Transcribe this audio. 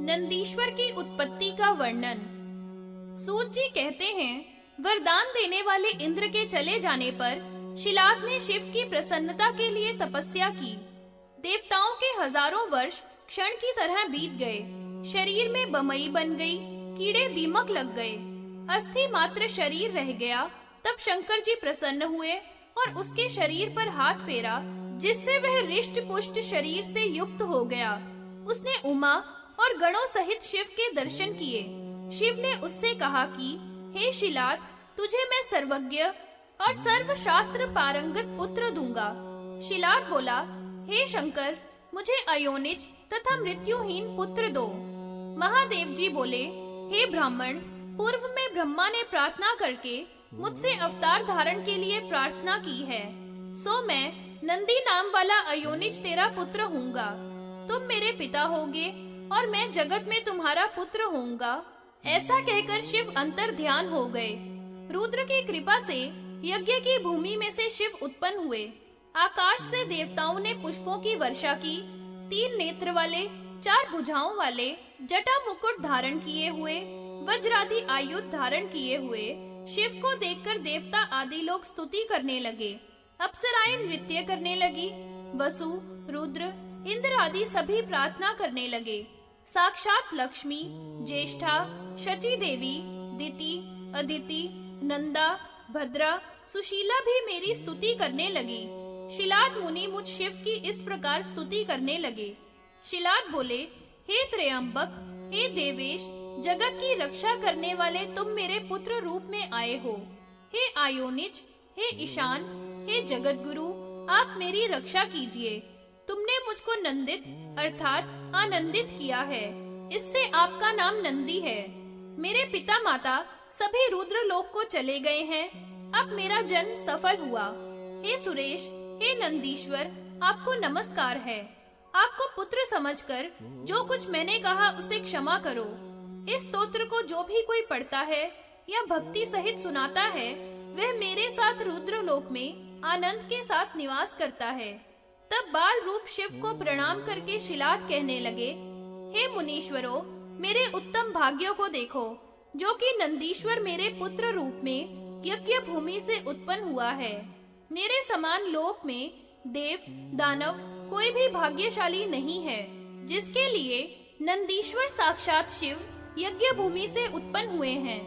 नंदीश्वर की उत्पत्ति का वर्णन। सूत जी कहते हैं, वरदान देने वाले इंद्र के चले जाने पर शिलाद ने शिव की प्रसन्नता के लिए तपस्या की। देवताओं के हजारों वर्ष क्षण की तरह बीत गए। शरीर में बमई बन गई, कीड़े दीमक लग गए, अस्थि मात्र शरीर रह गया। तब शंकर जी प्रसन्न हुए और उसके शरीर पर हाथ फेरा, जिससे वह रिष्ट पुष्ट शरीर से युक्त हो गया। उसने उमा और गणों सहित शिव के दर्शन किए। शिव ने उससे कहा कि हे शिलाद, तुझे मैं सर्वज्ञ और सर्वशास्त्र पारंगत पुत्र दूंगा। शिलाद बोला, हे शंकर, मुझे अयोनिज तथा मृत्युहीन पुत्र दो। महादेव जी बोले, हे ब्राह्मण, पूर्व में ब्रह्मा ने प्रार्थना करके मुझसे अवतार धारण के लिए प्रार्थना की है, सो मैं नंदी नाम वाला अयोनिज तेरा पुत्र होऊंगा। तुम मेरे पिता होगे और मैं जगत में तुम्हारा पुत्र होऊंगा। ऐसा कहकर शिव अंतर ध्यान हो गए। रुद्र की कृपा से यज्ञ की भूमि में से शिव उत्पन्न हुए। आकाश से देवताओं ने पुष्पों की वर्षा की। 3 नेत्र वाले, 4 भुजाओं वाले, जटा मुकुट धारण किए हुए, वज्रादि आयुध धारण किए हुए शिव को देखकर देवता आदि लोग स्तुति करने लगे। अप्सराएं नृत्य करने लगी। वसु, रुद्र, इंद्र आदि सभी प्रार्थना करने लगे। साक्षात लक्ष्मी, ज्येष्ठा, शची देवी, दिति, अदिति, नंदा, भद्रा, सुशीला भी मेरी स्तुति करने लगी। शिलाद मुनि मुझ शिव की इस प्रकार स्तुति करने लगे। शिलाद बोले, हे त्रयंबक, हे देवेश, जगत की रक्षा करने वाले तुम मेरे पुत्र रूप में आए हो। हे आयोनिज, हे ईशान, हे जगत गुरु, आप मेरी रक्षा कीजिए। तुमने मुझको नंदित अर्थात आनंदित किया है, इससे आपका नाम नंदी है। मेरे पिता माता सभी रुद्र लोक को चले गए हैं। अब मेरा जन्म सफल हुआ। हे सुरेश, हे नंदीश्वर, आपको नमस्कार है। आपको पुत्र समझकर जो कुछ मैंने कहा उसे क्षमा करो। इस स्तोत्र को जो भी कोई पढ़ता है या भक्ति सहित सुनाता है, वह मेरे साथ रुद्र लोक में आनंद के साथ निवास करता है। तब बाल रूप शिव को प्रणाम करके शिलाद कहने लगे, हे मुनीश्वरों, मेरे उत्तम भाग्यों को देखो, जो कि नंदीश्वर मेरे पुत्र रूप में यज्ञ भूमि से उत्पन्न हुआ है। मेरे समान लोक में देव दानव कोई भी भाग्यशाली नहीं है, जिसके लिए नंदीश्वर साक्षात शिव यज्ञ भूमि से उत्पन्न हुए हैं।